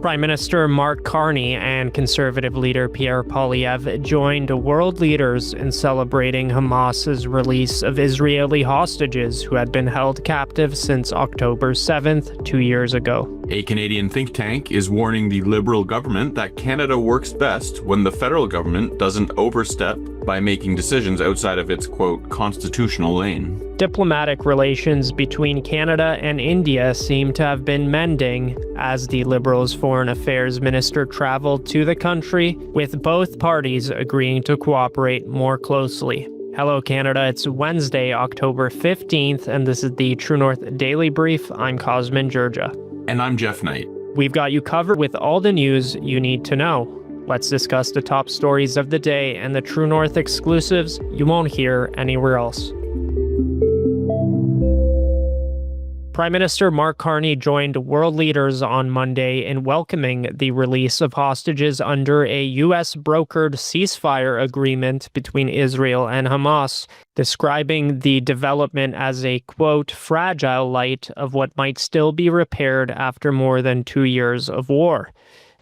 Prime Minister Mark Carney and Conservative leader Pierre Poilievre joined world leaders in celebrating Hamas's release of Israeli hostages who had been held captive since October 7th, 2 years ago. A Canadian think tank is warning the Liberal government that Canada works best when the federal government doesn't overstep by making decisions outside of its, quote, constitutional lane. Diplomatic relations between Canada and India seem to have been mending as the Liberals' foreign affairs minister traveled to the country, with both parties agreeing to cooperate more closely. Hello Canada, it's Wednesday, October 15th, and this is the True North Daily Brief. I'm Cosmin, Dzsurdzsa. And I'm Geoff Knight. We've got you covered with all the news you need to know. Let's discuss the top stories of the day and the True North exclusives you won't hear anywhere else. Prime Minister Mark Carney joined world leaders on Monday in welcoming the release of hostages under a U.S.-brokered ceasefire agreement between Israel and Hamas, describing the development as a, quote, fragile light of what might still be repaired after more than 2 years of war.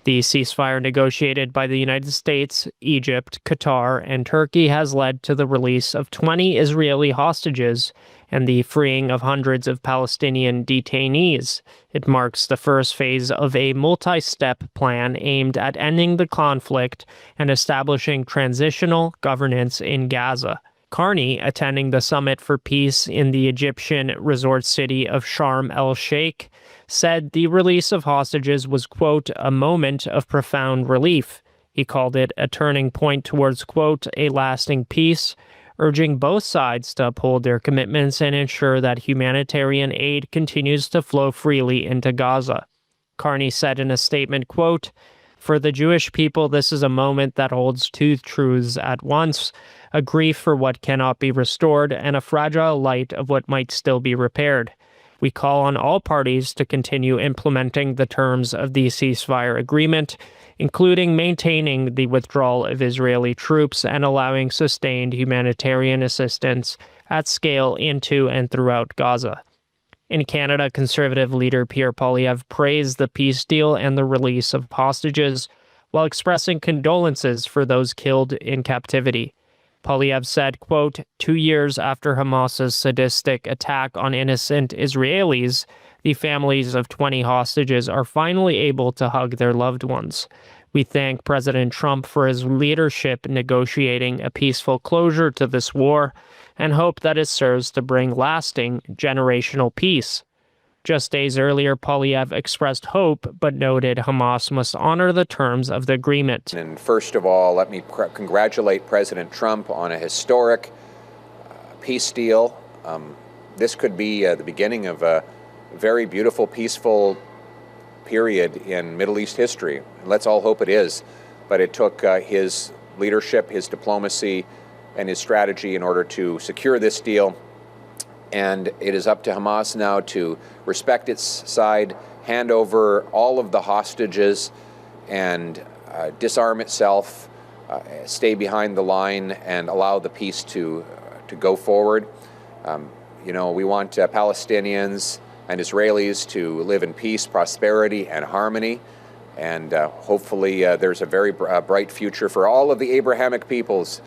The ceasefire negotiated by the United States, Egypt, Qatar, and Turkey has led to the release of 20 Israeli hostages and the freeing of hundreds of Palestinian detainees. It marks the first phase of a multi-step plan aimed at ending the conflict and establishing transitional governance in Gaza. Carney, attending the Summit for Peace in the Egyptian resort city of Sharm el-Sheikh, said the release of hostages was, quote, a moment of profound relief. He called it a turning point towards, quote, a lasting peace, urging both sides to uphold their commitments and ensure that humanitarian aid continues to flow freely into Gaza. Carney said in a statement, quote, for the Jewish people, this is a moment that holds two truths at once, a grief for what cannot be restored and a fragile light of what might still be repaired. We call on all parties to continue implementing the terms of the ceasefire agreement, including maintaining the withdrawal of Israeli troops and allowing sustained humanitarian assistance at scale into and throughout Gaza. In Canada, Conservative leader Pierre Poilievre praised the peace deal and the release of hostages, while expressing condolences for those killed in captivity. Poilievre said, quote, 2 years after Hamas's sadistic attack on innocent Israelis, the families of 20 hostages are finally able to hug their loved ones. We thank President Trump for his leadership negotiating a peaceful closure to this war and hope that it serves to bring lasting generational peace. Just days earlier, Poilievre expressed hope, but noted Hamas must honor the terms of the agreement. And first of all, let me congratulate President Trump on a historic peace deal. This could be the beginning of a very beautiful, peaceful period in Middle East history. Let's all hope it is. But it took his leadership, his diplomacy, and his strategy in order to secure this deal. And it is up to Hamas now to respect its side, hand over all of the hostages, and disarm itself, stay behind the line, and allow the peace to go forward. We want Palestinians and Israelis to live in peace, prosperity, and harmony. And hopefully there's a very bright future for all of the Abrahamic peoples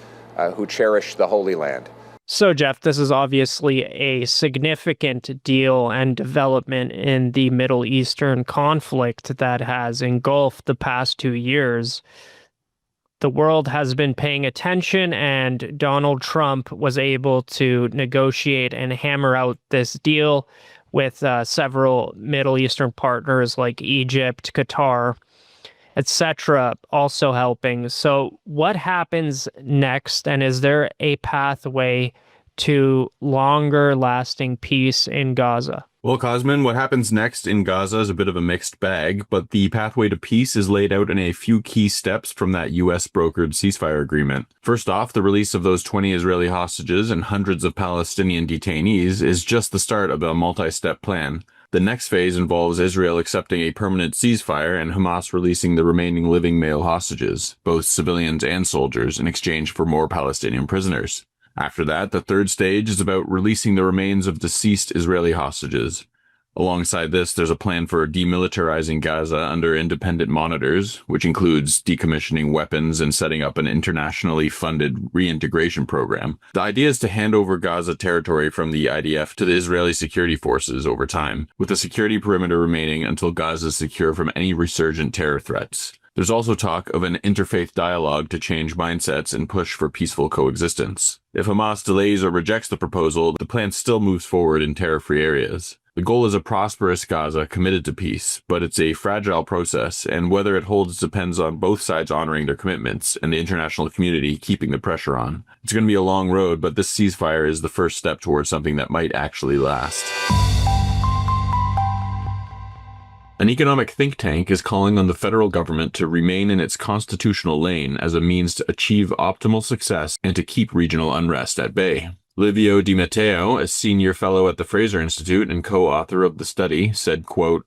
who cherish the Holy Land. So, Geoff, this is obviously a significant deal and development in the Middle Eastern conflict that has engulfed the past 2 years. The world has been paying attention, and Donald Trump was able to negotiate and hammer out this deal with several Middle Eastern partners like Egypt, Qatar, etc., also helping. So what happens next, and is there a pathway to longer-lasting peace in Gaza? Well, Cosmin, what happens next in Gaza is a bit of a mixed bag, but the pathway to peace is laid out in a few key steps from that U.S.-brokered ceasefire agreement. First off, the release of those 20 Israeli hostages and hundreds of Palestinian detainees is just the start of a multi-step plan. The next phase involves Israel accepting a permanent ceasefire and Hamas releasing the remaining living male hostages, both civilians and soldiers, in exchange for more Palestinian prisoners. After that, the third stage is about releasing the remains of deceased Israeli hostages. Alongside this, there's a plan for demilitarizing Gaza under independent monitors, which includes decommissioning weapons and setting up an internationally funded reintegration program. The idea is to hand over Gaza territory from the IDF to the Israeli security forces over time, with the security perimeter remaining until Gaza is secure from any resurgent terror threats. There's also talk of an interfaith dialogue to change mindsets and push for peaceful coexistence. If Hamas delays or rejects the proposal, the plan still moves forward in terror-free areas. The goal is a prosperous Gaza committed to peace, but it's a fragile process, and whether it holds depends on both sides honoring their commitments and the international community keeping the pressure on. It's going to be a long road, but this ceasefire is the first step towards something that might actually last. An economic think tank is calling on the federal government to remain in its constitutional lane as a means to achieve optimal success and to keep regional unrest at bay. Livio Di Matteo, a senior fellow at the Fraser Institute and co-author of the study, said, quote,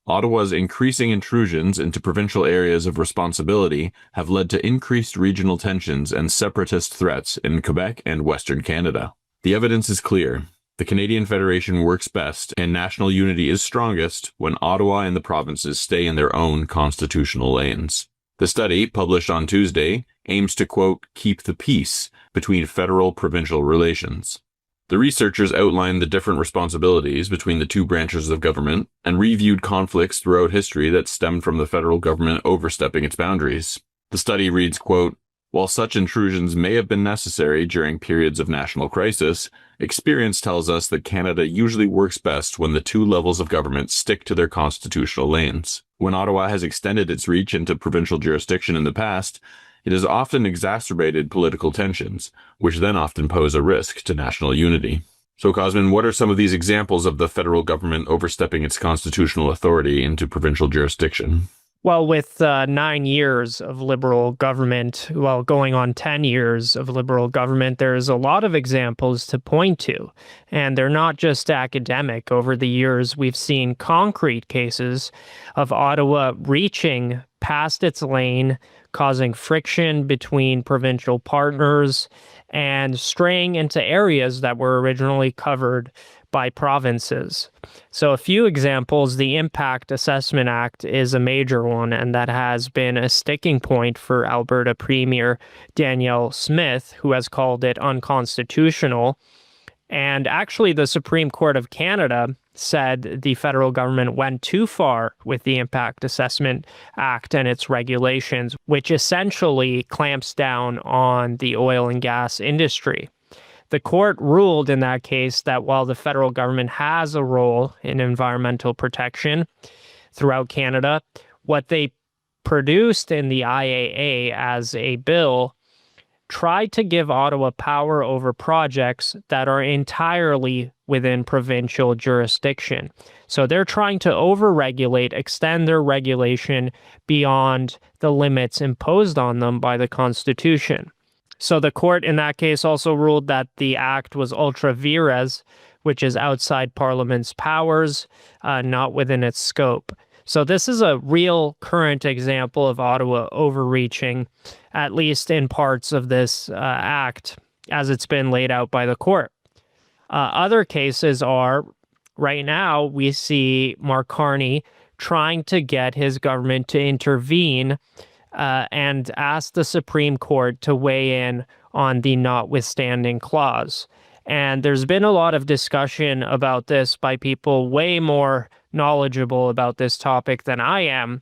Ottawa's increasing intrusions into provincial areas of responsibility have led to increased regional tensions and separatist threats in Quebec and Western Canada. The evidence is clear. The Canadian Federation works best, and national unity is strongest when Ottawa and the provinces stay in their own constitutional lanes. The study, published on Tuesday, aims to, quote, keep the peace between federal-provincial relations. The researchers outlined the different responsibilities between the two branches of government and reviewed conflicts throughout history that stemmed from the federal government overstepping its boundaries. The study reads, quote, while such intrusions may have been necessary during periods of national crisis, experience tells us that Canada usually works best when the two levels of government stick to their constitutional lanes. When Ottawa has extended its reach into provincial jurisdiction in the past, it has often exacerbated political tensions, which then often pose a risk to national unity. So, Cosmin, what are some of these examples of the federal government overstepping its constitutional authority into provincial jurisdiction? Well, with 9 years of Liberal government, well, going on 10 years of Liberal government, there's a lot of examples to point to. And they're not just academic. Over the years, we've seen concrete cases of Ottawa reaching past its lane, causing friction between provincial partners, and straying into areas that were originally covered by provinces. So a few examples, the Impact Assessment Act is a major one, and that has been a sticking point for Alberta Premier Danielle Smith, who has called it unconstitutional. And actually, the Supreme Court of Canada said the federal government went too far with the Impact Assessment Act and its regulations, which essentially clamps down on the oil and gas industry. The court ruled in that case that while the federal government has a role in environmental protection throughout Canada, what they produced in the IAA as a bill tried to give Ottawa power over projects that are entirely within provincial jurisdiction. So they're trying to overregulate, extend their regulation beyond the limits imposed on them by the Constitution. So the court in that case also ruled that the act was ultra vires, which is outside Parliament's powers, not within its scope. So this is a real current example of Ottawa overreaching, at least in parts of this act, as it's been laid out by the court. Other cases are, right now, we see Mark Carney trying to get his government to intervene and ask the Supreme Court to weigh in on the notwithstanding clause. And there's been a lot of discussion about this by people way more knowledgeable about this topic than I am.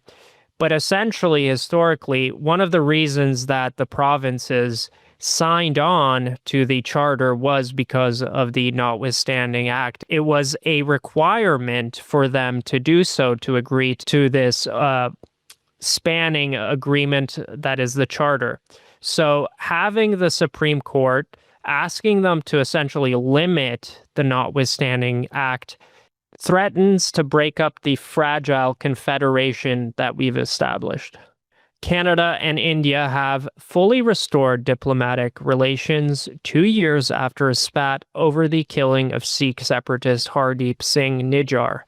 But essentially, historically, one of the reasons that the provinces signed on to the charter was because of the Notwithstanding Act. It was a requirement for them to do so, to agree to this spanning agreement that is the charter. So having the Supreme Court asking them to essentially limit the Notwithstanding Act threatens to break up the fragile confederation that we've established. Canada and India have fully restored diplomatic relations 2 years after a spat over the killing of Sikh separatist Hardeep Singh Nijjar,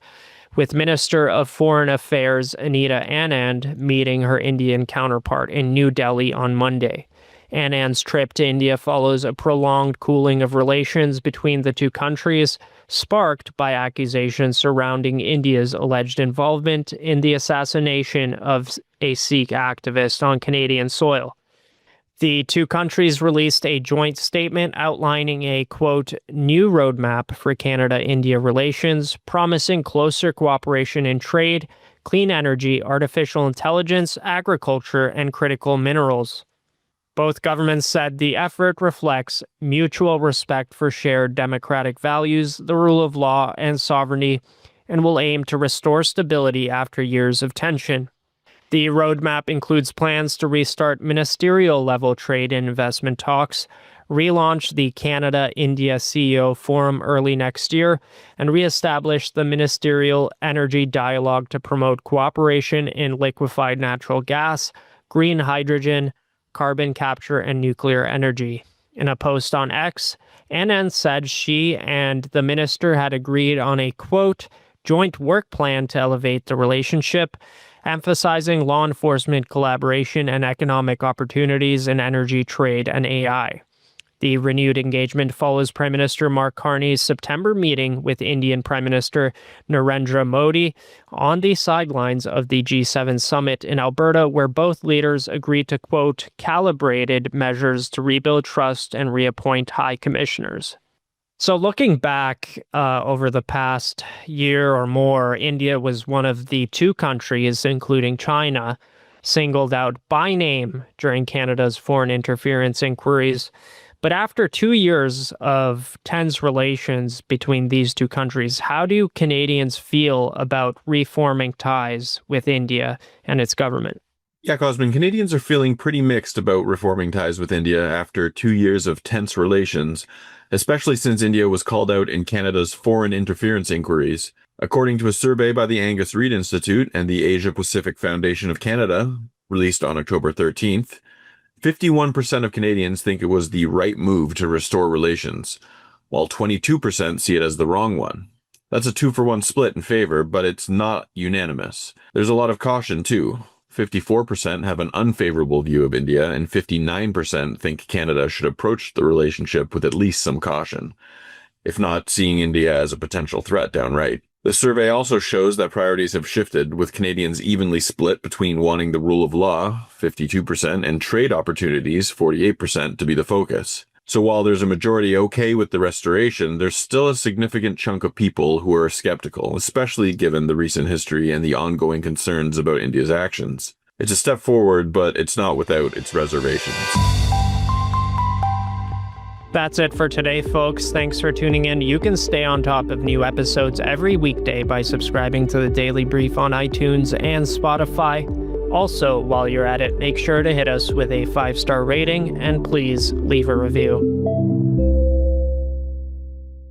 with Minister of Foreign Affairs Anita Anand meeting her Indian counterpart in New Delhi on Monday. Anand's trip to India follows a prolonged cooling of relations between the two countries sparked by accusations surrounding India's alleged involvement in the assassination of a Sikh activist on Canadian soil. The two countries released a joint statement outlining a, quote, new roadmap for Canada-India relations, promising closer cooperation in trade, clean energy, artificial intelligence, agriculture, and critical minerals. Both governments said the effort reflects mutual respect for shared democratic values, the rule of law, and sovereignty, and will aim to restore stability after years of tension. The roadmap includes plans to restart ministerial-level trade and investment talks, relaunch the Canada-India CEO Forum early next year, and reestablish the Ministerial Energy Dialogue to promote cooperation in liquefied natural gas, green hydrogen, carbon capture, and nuclear energy. In a post on X, Anand said she and the minister had agreed on a, quote, joint work plan to elevate the relationship, emphasizing law enforcement collaboration and economic opportunities in energy, trade, and AI. The renewed engagement follows Prime Minister Mark Carney's September meeting with Indian Prime Minister Narendra Modi on the sidelines of the G7 summit in Alberta, where both leaders agreed to, quote, calibrated measures to rebuild trust and reappoint high commissioners. So looking back over the past year or more, India was one of the two countries, including China, singled out by name during Canada's foreign interference inquiries. But after 2 years of tense relations between these two countries, how do Canadians feel about reforming ties with India and its government? Yeah, Cosmin, Canadians are feeling pretty mixed about reforming ties with India after 2 years of tense relations, especially since India was called out in Canada's foreign interference inquiries. According to a survey by the Angus Reid Institute and the Asia Pacific Foundation of Canada, released on October 13th, 51% of Canadians think it was the right move to restore relations, while 22% see it as the wrong one. That's a 2-for-1 split in favor, but it's not unanimous. There's a lot of caution, too. 54% have an unfavorable view of India, and 59% think Canada should approach the relationship with at least some caution, if not seeing India as a potential threat downright. The survey also shows that priorities have shifted, with Canadians evenly split between wanting the rule of law, 52%, and trade opportunities, 48%, to be the focus. So while there's a majority okay with the restoration, there's still a significant chunk of people who are skeptical, especially given the recent history and the ongoing concerns about India's actions. It's a step forward, but it's not without its reservations. That's it for today, folks. Thanks for tuning in. You can stay on top of new episodes every weekday by subscribing to the Daily Brief on iTunes and Spotify. Also, while you're at it, make sure to hit us with a 5-star rating and please leave a review.